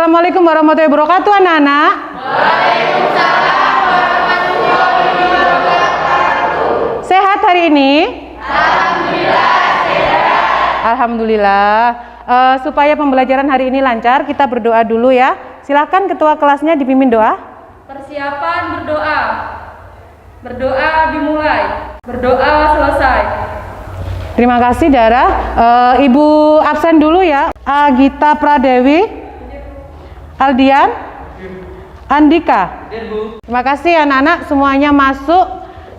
Assalamualaikum warahmatullahi wabarakatuh, anak-anak. Waalaikumsalam warahmatullahi wabarakatuh. Sehat hari ini? Alhamdulillah sehat. Alhamdulillah. Supaya pembelajaran hari ini lancar, kita berdoa dulu ya. Silakan ketua kelasnya dipimpin doa. Persiapan berdoa. Berdoa dimulai. Berdoa selesai. Terima kasih, Dara. Ibu absen dulu ya. Agita Pradewi, Aldian, Andika. Terima kasih anak-anak, semuanya masuk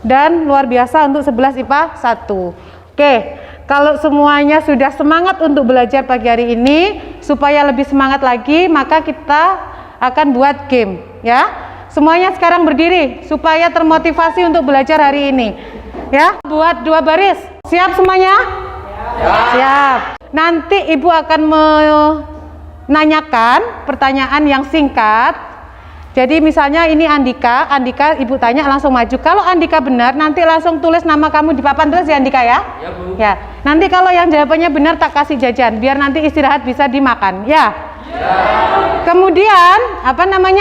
dan luar biasa untuk 11 IPA 1. Oke, kalau semuanya sudah semangat untuk belajar pagi hari ini, supaya lebih semangat lagi, maka kita akan buat game ya. Semuanya sekarang berdiri supaya termotivasi untuk belajar hari ini. Ya, buat 2 baris. Siap semuanya? Ya. Siap. Nanti Ibu akan menanyakan pertanyaan yang singkat. Jadi misalnya ini Andika, Ibu tanya langsung maju. Kalau Andika benar, nanti langsung tulis nama kamu di papan terus ya Andika ya? Ya Bu. Ya. Nanti kalau yang jawabannya benar tak kasih jajan, biar nanti istirahat bisa dimakan. Ya. Ya. Kemudian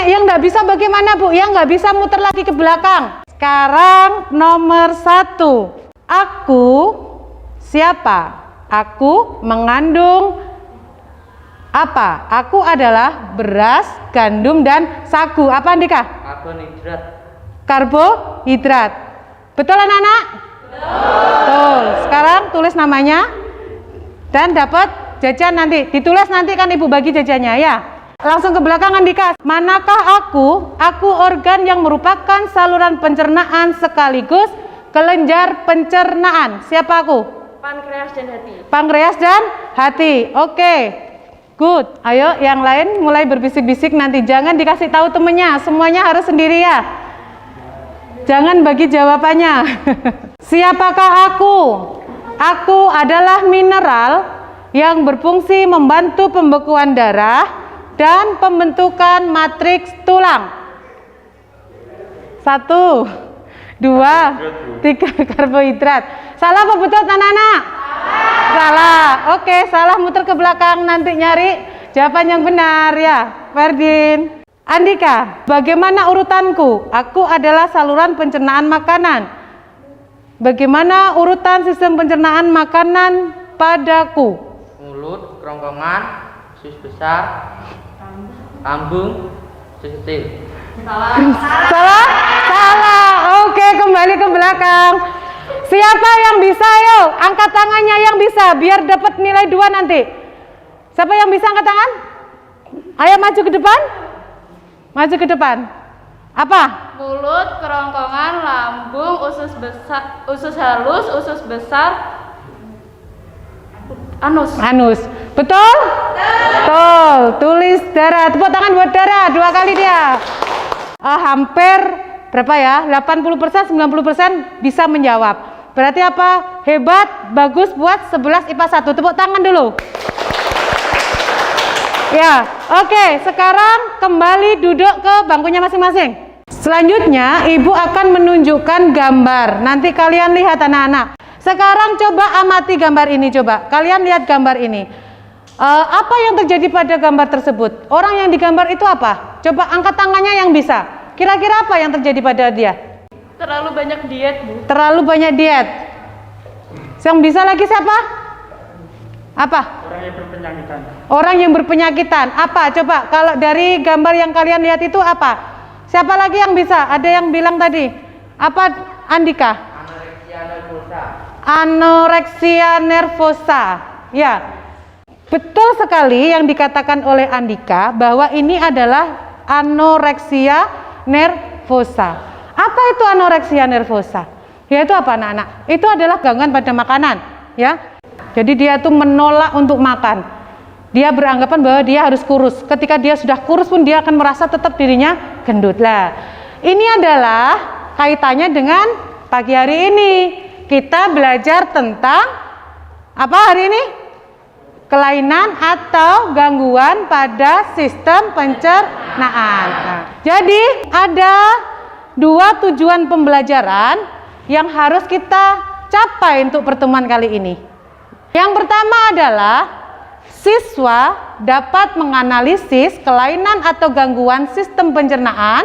yang nggak bisa bagaimana Bu? Yang nggak bisa muter lagi ke belakang. Sekarang nomor 1. Aku siapa? Aku mengandung apa? Aku adalah beras, gandum, dan sagu. Apa Andika? Karbohidrat. Karbohidrat. Betul anak-anak? Betul. Sekarang tulis namanya dan dapat jajan nanti. Ditulis nanti kan Ibu bagi jajannya ya. Langsung ke belakang Andika. Manakah aku? Aku organ yang merupakan saluran pencernaan sekaligus kelenjar pencernaan. Siapa aku? Pankreas dan hati. Pankreas dan hati. Oke. Good. Ayo yang lain mulai berbisik-bisik nanti. Jangan dikasih tahu temennya. Semuanya harus sendiri ya. Jangan bagi jawabannya. Siapakah aku? Aku adalah mineral yang berfungsi membantu pembekuan darah dan pembentukan matriks tulang. 1, 2, 3 karbohidrat. Salah apa betul anak-anak? Salah. Oke, salah muter ke belakang nanti nyari jawaban yang benar ya. Ferdin. Andika, bagaimana urutanku? Aku adalah saluran pencernaan makanan. Bagaimana urutan sistem pencernaan makanan padaku? Mulut, kerongkongan, usus besar, lambung, usus kecil. Salah? Salah. Oke, kembali ke belakang. Siapa yang bisa yuk? Angkat tangannya yang bisa biar dapat nilai 2 nanti. Siapa yang bisa angkat tangan? Ayo maju ke depan. Maju ke depan. Apa? Mulut, kerongkongan, lambung, usus besar, usus halus, usus besar, anus. Anus. Betul? Betul. Tulis Dara. Tepuk tangan buat Dara. 2 kali dia. Hampir berapa ya? 80%, 90% bisa menjawab. Berarti apa? Hebat, bagus buat 11 IPA 1. Tepuk tangan dulu. Ya, oke. Sekarang kembali duduk ke bangkunya masing-masing. Selanjutnya, Ibu akan menunjukkan gambar. Nanti kalian lihat anak-anak. Sekarang coba amati gambar ini, coba. Kalian lihat gambar ini. Apa yang terjadi pada gambar tersebut? Orang yang digambar itu apa? Coba angkat tangannya yang bisa. Kira-kira apa yang terjadi pada dia? Terlalu banyak diet, Bu. Terlalu banyak diet. Yang bisa lagi siapa? Apa? Orang yang berpenyakitan. Orang yang berpenyakitan. Apa? Coba kalau dari gambar yang kalian lihat itu apa? Siapa lagi yang bisa? Ada yang bilang tadi. Apa Andika? Anoreksia nervosa. Anoreksia nervosa. Ya. Betul sekali yang dikatakan oleh Andika bahwa ini adalah anoreksia nervosa. Apa itu anoreksia nervosa? Yaitu apa anak-anak? Itu adalah gangguan pada makanan, ya. Jadi dia tuh menolak untuk makan. Dia beranggapan bahwa dia harus kurus. Ketika dia sudah kurus pun dia akan merasa tetap dirinya gendut. Lah, ini adalah kaitannya dengan pagi hari ini. Kita belajar tentang apa hari ini? Kelainan atau gangguan pada sistem pencernaan. Nah, jadi ada 2 tujuan pembelajaran yang harus kita capai untuk pertemuan kali ini. Yang pertama adalah siswa dapat menganalisis kelainan atau gangguan sistem pencernaan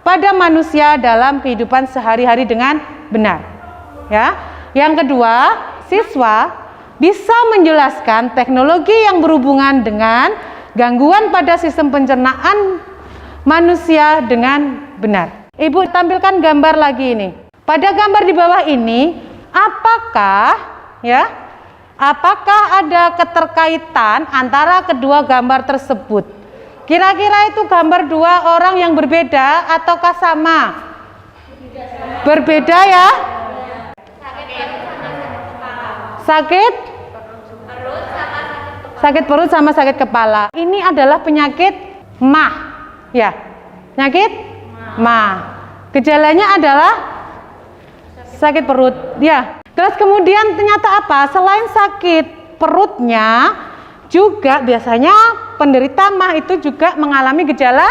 pada manusia dalam kehidupan sehari-hari dengan benar. Ya. Yang kedua, siswa bisa menjelaskan teknologi yang berhubungan dengan gangguan pada sistem pencernaan manusia dengan benar. Ibu tampilkan gambar lagi ini. Pada gambar di bawah ini, apakah ada keterkaitan antara kedua gambar tersebut? Kira-kira itu gambar dua orang yang berbeda ataukah sama? Berbeda ya? Sakit perut sama sakit kepala. Ini adalah penyakit MAH, ya. Penyakit MAH. Gejalanya adalah sakit perut, ya. Terus kemudian ternyata apa? Selain sakit perutnya, juga biasanya penderita MAH itu juga mengalami gejala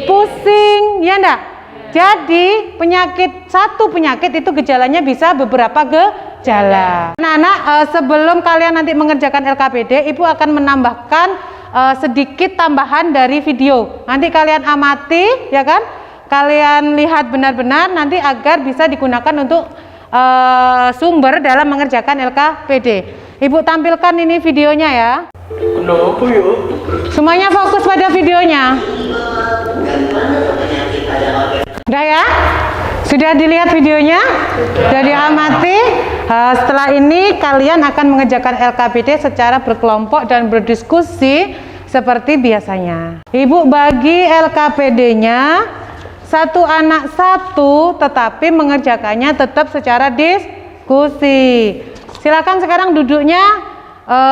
pusing, ya enggak? Jadi satu penyakit itu gejalanya bisa beberapa gejala. Anak-anak, sebelum kalian nanti mengerjakan LKPD, Ibu akan menambahkan sedikit tambahan dari video. Nanti kalian amati, ya kan? Kalian lihat benar-benar nanti agar bisa digunakan untuk sumber dalam mengerjakan LKPD. Ibu tampilkan ini videonya ya. Kenapa ya? Semuanya fokus pada videonya. Udah ya? Sudah dilihat videonya? Sudah diamati? Setelah ini kalian akan mengerjakan LKPD secara berkelompok dan berdiskusi seperti biasanya. Ibu bagi LKPD-nya satu anak satu, tetapi mengerjakannya tetap secara diskusi. Silakan sekarang duduknya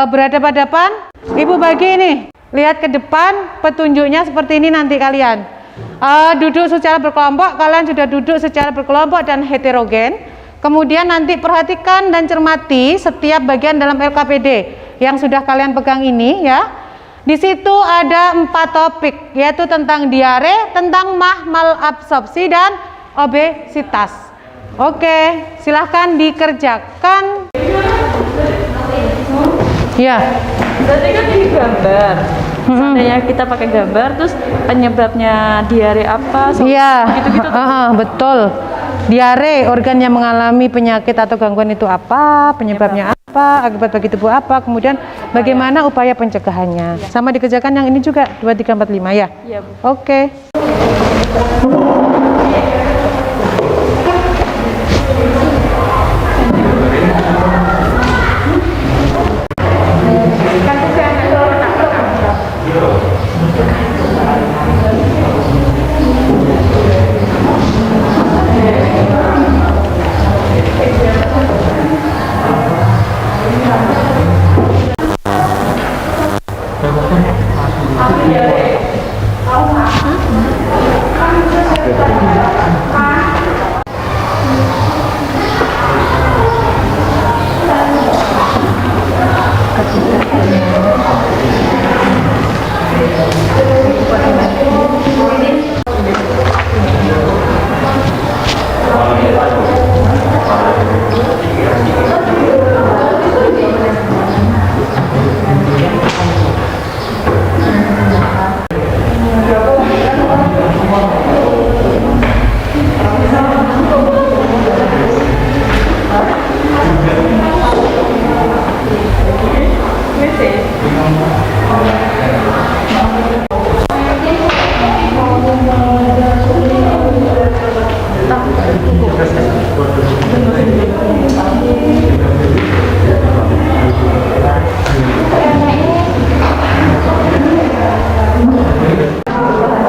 berhadapan-hadapan. Ibu bagi ini, lihat ke depan, petunjuknya seperti ini nanti kalian. Duduk secara berkelompok, kalian sudah duduk secara berkelompok dan heterogen. Kemudian nanti perhatikan dan cermati setiap bagian dalam LKPD yang sudah kalian pegang ini ya. Di situ ada 4 topik, yaitu tentang diare, tentang MAH, malabsorpsi, dan obesitas. Oke, silahkan dikerjakan. Ya. Berarti kan di gambar. Seandainya kita pakai gambar, terus penyebabnya diare apa? Iya, gitu-gitu. betul. Diare, organ yang mengalami penyakit atau gangguan itu apa? Penyebabnya apa? Akibat bagi tubuh apa? Kemudian bagaimana upaya pencegahannya? Sama dikerjakan yang ini juga 2, 3, 4, 5 ya? Iya, Bu. Oke.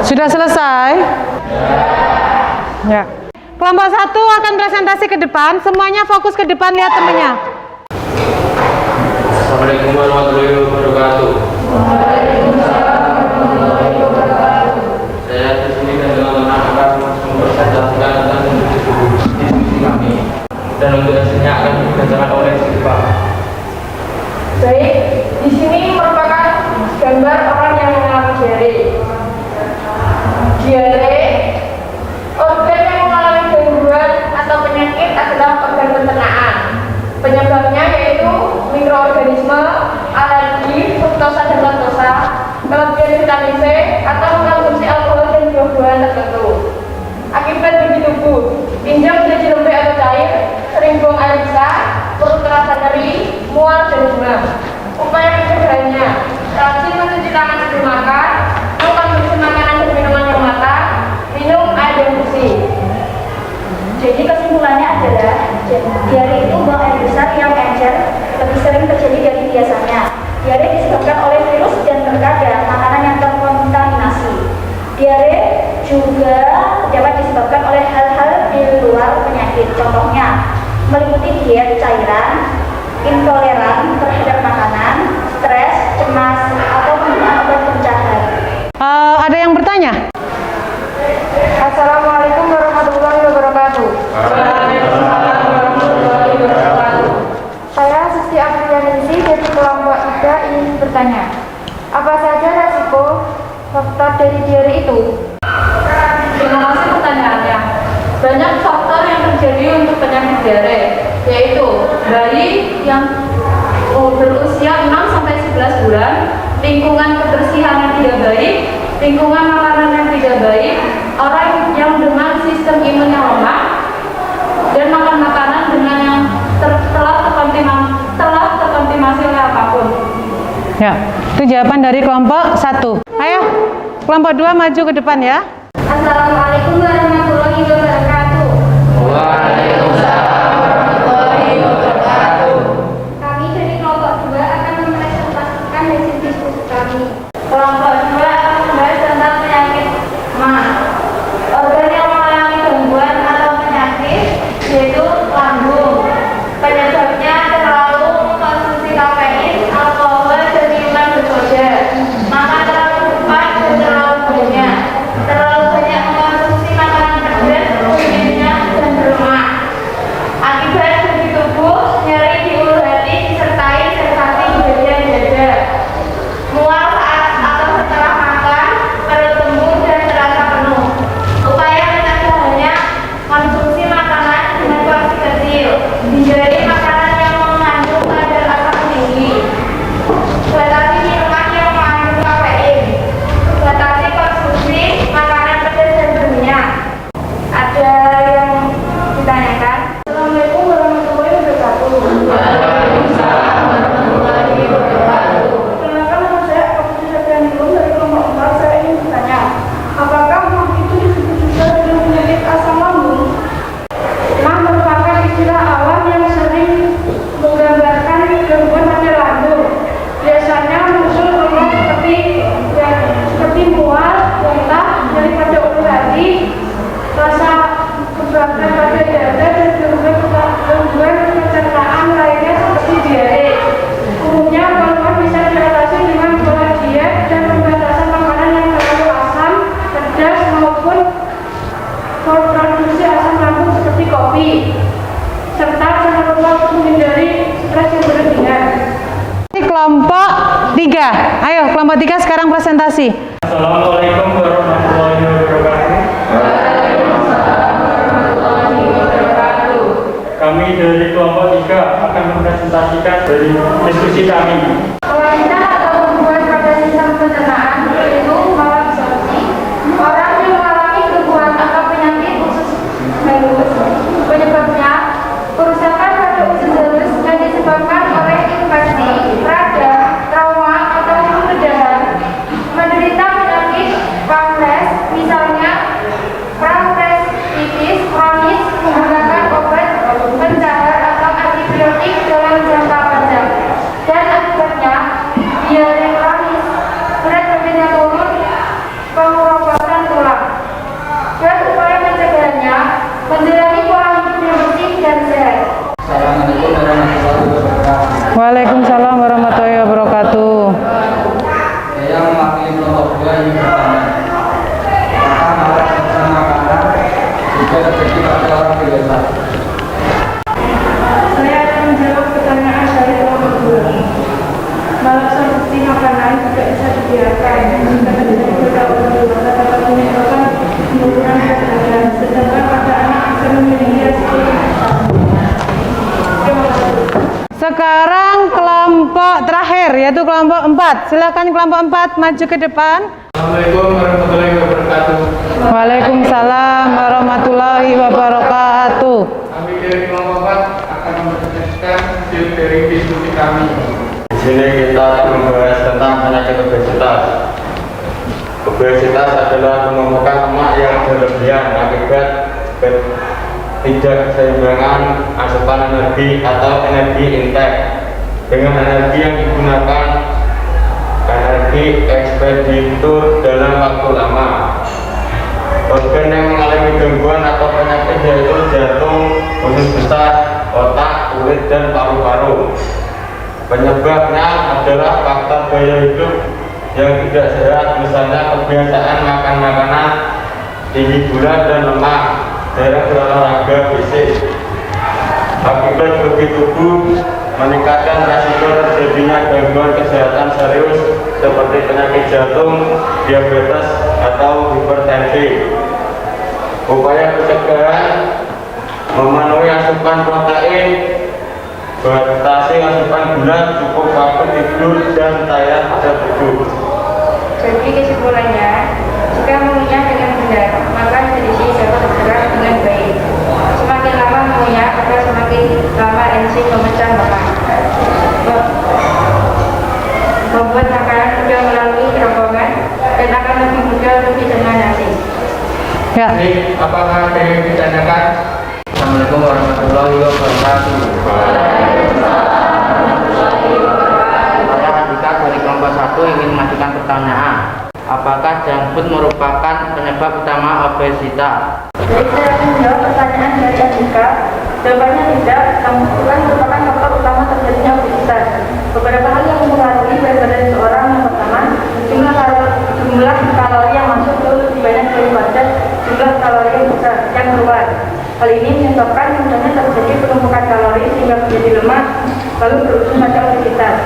Sudah selesai? Ya. Kelompok 1 akan presentasi ke depan. Semuanya fokus ke depan, lihat temennya. Assalamualaikum warahmatullahi wabarakatuh. Saya di sini dan teman-teman akan mempresentasikan tentang diskusi kami, dan untuk hasilnya akan dibacakan oleh Siswa. Baik, di sini merupakan gambar orang yang mengalami diare. Diare, organ yang mengalami gangguan atau penyakit adalah organ pencernaan. Penyebabnya yaitu mikroorganisme, alergi, fruktosa dan laktosa, kelebihan vitamin C, atau mengkonsumsi alkohol dan buah-buahan tertentu. Akibat bagi tubuh, ginjal menjadi lembek atau cair, sering buang air besar, perut terasa nyeri, mual dan demam. Upaya pencegahannya, rajin mencuci tangan sebelum makan, mengkonsumsi makanan dan minuman yang matang, minum air yang bersih. Jadi kesimpulannya adalah diare itu buang air besar yang encer lebih sering terjadi dari biasanya. Diare disebabkan oleh virus dan terkadang makanan yang terkontaminasi. Diare juga dapat disebabkan oleh hal-hal di luar penyakit. Contohnya meliputi diet cairan, intoleran terhadap makanan, stres, cemas, atau penggunaan obat pencahar. Ada yang bertanya? Assalamualaikum warahmatullahi wabarakatuh. Saya Susi Apriyaningsi dari kelompok 3 ingin bertanya, apa saja resiko faktor dari diare itu? Terima kasih pertanyaannya. Banyak faktor yang terjadi untuk penyakit diare, yaitu bayi yang berusia 6-11 bulan, lingkungan kebersihan yang tidak baik, lingkungan makanan yang tidak baik, orang yang dengan sistem imun yang lemah, dan makan makanan dengan yang telah terkontaminasi oleh apapun. Ya, itu jawaban dari kelompok 1. Ayo, kelompok 2 maju ke depan ya. Assalamualaikum warahmatullahi wabarakatuh. Waalaikumsalam warahmatullahi wabarakatuh. Kami dari kelompok 2 akan mempresentasikan hasil diskusi kami. Kelompok 2 akan membahas tentang penyakit MA. Organ yang mengalami gangguan atau penyakit yaitu lambung. Penyebabnya terlalu mengkonsumsi kafein, alkohol, dan minuman bersoda, makan terlalu cepat dan terlalu banyak mengkonsumsi makanan pedas, minyak, dan berlemak. Akibat bagi tubuh, nyeri di ulu hati disertai sensasi di bagian dada, mual saat atau setelah makan, perut tembung dan terasa penuh. Upaya pencegahannya, konsumsi makanan dengan porsi kecil, hindari makanan yang mengandung kadar asam tinggi, batasi minuman yang mengandung kafein, batasi konsumsi makanan pedas dan berminyak. Ada yang ditanyakan? Assalamualaikum warahmatullahi wabarakatuh. Waalaikumsalam warahmatullahi wabarakatuh. Perkenalkan, nama saya Kapten Septianilum dari kelompok 4. Saya ingin bertanya, apakah MAH itu disebut juga dengan penyakit asam lambung? MAH merupakan istilah awam yang sering menggambarkan gangguan pada lambung. Biasanya muncul keluhan seperti mual, muntah, nyeri pada ulu hati, rasa keberatan pada dada, dan gangguan pencernaan lainnya seperti diare. Umumnya keluhan bisa diatasi dengan pola diet dan pembatasan makanan yang terlalu asam, pedas maupun produksi asam lambung seperti kopi, serta jangan lupa untuk menghindari stres yang berlebihan. Ini kelompok 3. Ayo, kelompok 3 sekarang presentasi. Assalamualaikum warahmatullahi wabarakatuh. Kami dari kelompok 3 akan mempresentasikan dari diskusi kami. Kelainan atau gangguan pada sistem pencernaan yaitu malabsorpsi. Orang yang mengalami gangguan atau penyakit usus halus, penyebabnya kerusakan pada usus halus yang disebabkan oleh infeksi, radang, trauma, atau pembedahan. Menderita penyakit pankreas, misalnya pankreatitis kronis, menggunakan obat pencahar atau antibiotik dalam jangka panjang, dan terakhir yaitu kelompok 4. Silakan kelompok 4 maju ke depan. Assalamualaikum warahmatullahi wabarakatuh. Waalaikumsalam warahmatullahi wabarakatuh. Kami dari kelompok 4 akan mempresentasikan hasil dari diskusi kami. Di sini kita akan membahas tentang penyakit obesitas. Obesitas adalah penumpukan lemak yang berlebihan akibat ketidakseimbangan asupan energi atau energi intake. Dengan energi yang digunakan energi ekspeditur dalam waktu lama. Organ yang mengalami gangguan atau penyakit yaitu jantung, usus besar, otak, kulit, dan paru-paru. Penyebabnya adalah faktor gaya hidup yang tidak sehat, misalnya kebiasaan makan makanan tinggi gula dan lemak, jarang berolahraga fisik. Akibat bagi tubuh meningkatkan resiko terjadinya gangguan kesehatan serius seperti penyakit jantung, diabetes, atau hipertensi. Upaya pencegahan memenuhi asupan protein, batasi asupan gula, cukup waktu tidur, dan tayar pada tubuh. Jadi kesimpulannya, jika mengunyah dengan benar, maka nutrisi dapat bergerak dengan baik. Semakin lama mengunyah, maka semakin lama enzim pemecah lemak membuat makanan mudah melalui kerongkongan dan akan lebih mudah untuk dicerna nasi. Ya. Ini apakah ada yang ditanyakan? Assalamualaikum warahmatullahi wabarakatuh. Saya Andika dari kelompok 1 ingin mengajukan pertanyaan. Apakah junk food merupakan penyebab utama obesitas? Jadi saya akan menjawab pertanyaan dari Andika. Jawabannya tidak, namun bukan merupakan faktor utama terjadinya obesitas. Beberapa hal yang mempengaruhi berat badan seseorang. Yang pertama, jumlah kalori yang masuk jauh lebih banyak daripada jumlah kalori yang besar yang keluar. Hal ini menyebabkan mudahnya terjadi penumpukan kalori sehingga menjadi lemak, lalu berujung pada obesitas.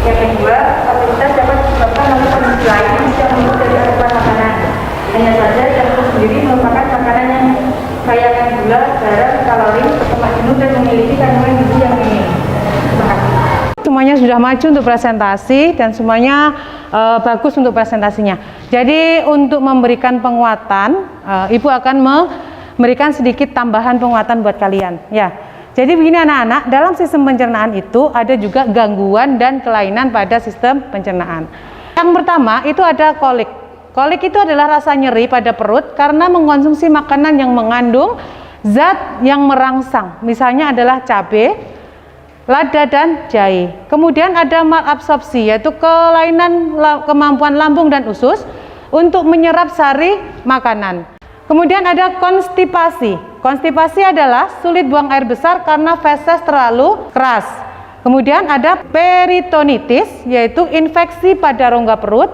Yang kedua, obesitas dapat disebabkan oleh kondisi lain yang menurut dari asupan makanan. Hanya saja junk food sendiri merupakan makanan yang kaya akan gula, garam, kalori, lemak jenuh, dan memiliki kandungan gizi yang minim. Terima kasih. Semuanya sudah maju untuk presentasi dan semuanya bagus untuk presentasinya. Jadi untuk memberikan penguatan, Ibu akan memberikan sedikit tambahan penguatan buat kalian. Ya. Jadi begini anak-anak, dalam sistem pencernaan itu ada juga gangguan dan kelainan pada sistem pencernaan. Yang pertama itu ada kolik. Kolik itu adalah rasa nyeri pada perut karena mengkonsumsi makanan yang mengandung zat yang merangsang. Misalnya adalah cabai, lada, dan jahe. Kemudian ada malabsorpsi, yaitu kelainan kemampuan lambung dan usus untuk menyerap sari makanan. Kemudian ada konstipasi. Konstipasi adalah sulit buang air besar karena feses terlalu keras. Kemudian ada peritonitis, yaitu infeksi pada rongga perut.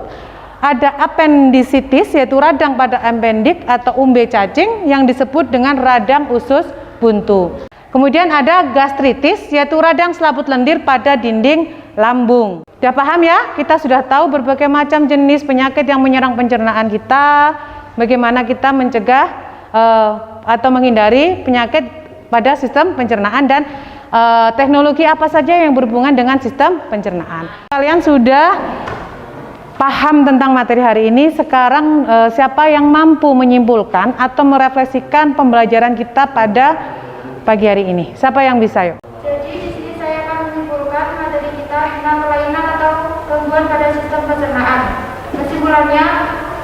Ada appendicitis, yaitu radang pada appendik atau umbe cacing yang disebut dengan radang usus buntu. Kemudian ada gastritis, yaitu radang selaput lendir pada dinding lambung. Sudah paham ya? Kita sudah tahu berbagai macam jenis penyakit yang menyerang pencernaan kita, bagaimana kita mencegah atau menghindari penyakit pada sistem pencernaan, dan teknologi apa saja yang berhubungan dengan sistem pencernaan. Kalian sudah paham tentang materi hari ini. Sekarang siapa yang mampu menyimpulkan atau merefleksikan pembelajaran kita pada pagi hari ini? Siapa yang bisa, yuk? Jadi di sini saya akan menyimpulkan materi kita tentang kelainan atau gangguan pada sistem pencernaan. Kesimpulannya,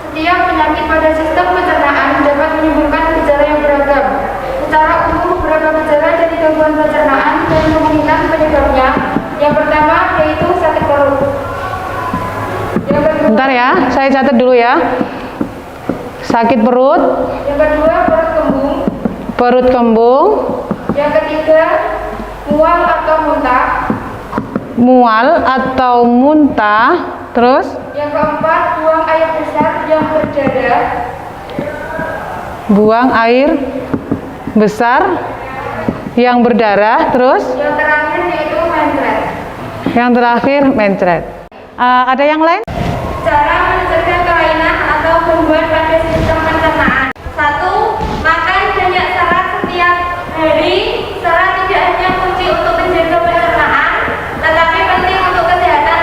setiap penyakit pada sistem pencernaan dapat menimbulkan gejala yang beragam. Secara umum, beragam gejala dari gangguan pencernaan dan kemungkinan penyebabnya. Yang pertama yaitu sakit perut. Yang kedua, Bentar ya, saya catat dulu ya. Sakit perut. Yang kedua, perut kembung. Perut kembung. Yang ketiga, mual atau muntah. Mual atau muntah. Terus Yang keempat, buang air besar yang berdarah. buang air besar yang berdarah. Terus Yang terakhir yaitu mencret. yang terakhir mencret. Ada yang lain? Cara mencegah kelainan atau gangguan pada sistem pencernaan. 1. Makan banyak serat setiap hari. Serat tidak hanya kunci untuk menjaga pencernaan, tetapi penting untuk kesehatan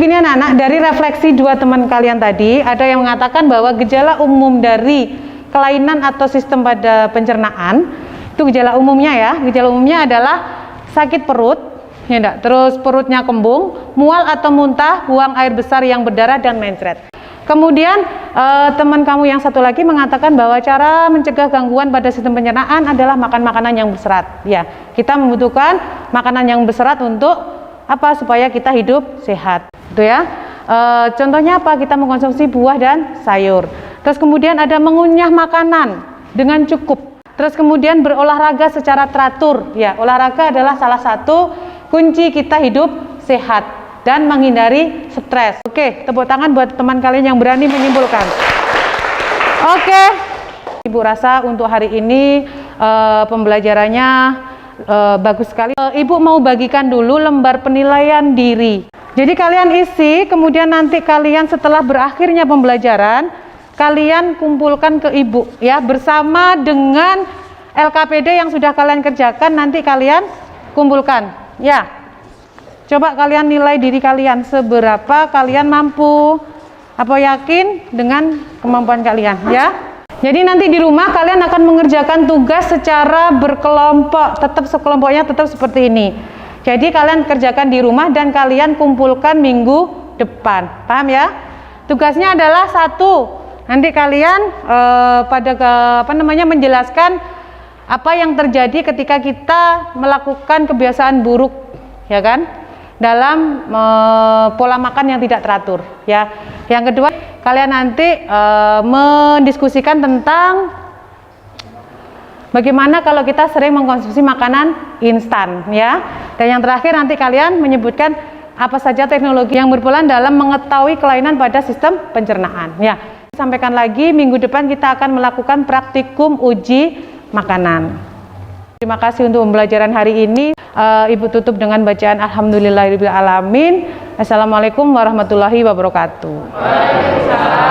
begini anak-anak, dari refleksi dua teman kalian tadi, ada yang mengatakan bahwa gejala umum dari kelainan atau sistem pada pencernaan, itu gejala umumnya ya, gejala umumnya adalah sakit perut, ya enggak? Terus perutnya kembung, mual atau muntah, buang air besar yang berdarah dan mencret. Kemudian teman kamu yang satu lagi mengatakan bahwa cara mencegah gangguan pada sistem pencernaan adalah makan makanan yang berserat. Ya, kita membutuhkan makanan yang berserat untuk apa? Supaya kita hidup sehat, gitu ya. Contohnya apa? Kita mengkonsumsi buah dan sayur. Terus kemudian ada mengunyah makanan dengan cukup. Terus kemudian berolahraga secara teratur. Ya, olahraga adalah salah satu kunci kita hidup sehat dan menghindari stres. Oke, tepuk tangan buat teman kalian yang berani menyimpulkan. Oke, Ibu rasa untuk hari ini pembelajarannya bagus sekali. Ibu mau bagikan dulu lembar penilaian diri. Jadi kalian isi, kemudian nanti kalian setelah berakhirnya pembelajaran, kalian kumpulkan ke Ibu ya, bersama dengan LKPD yang sudah kalian kerjakan, nanti kalian kumpulkan ya. Coba kalian nilai diri kalian, seberapa kalian mampu, apa yakin dengan kemampuan kalian ya. Jadi nanti di rumah kalian akan mengerjakan tugas secara berkelompok, tetap sekelompoknya tetap seperti ini. Jadi kalian kerjakan di rumah dan kalian kumpulkan minggu depan, paham ya? Tugasnya adalah satu, nanti kalian menjelaskan apa yang terjadi ketika kita melakukan kebiasaan buruk, ya kan? Dalam pola makan yang tidak teratur ya. Yang kedua, kalian nanti mendiskusikan tentang bagaimana kalau kita sering mengkonsumsi makanan instan ya. Dan yang terakhir nanti kalian menyebutkan apa saja teknologi yang berperan dalam mengetahui kelainan pada sistem pencernaan ya. Sampaikan lagi, minggu depan kita akan melakukan praktikum uji makanan. Terima kasih untuk pembelajaran hari ini. Ibu tutup dengan bacaan Alhamdulillahirabbil alamin. Assalamualaikum warahmatullahi wabarakatuh. Waalaikumsalam.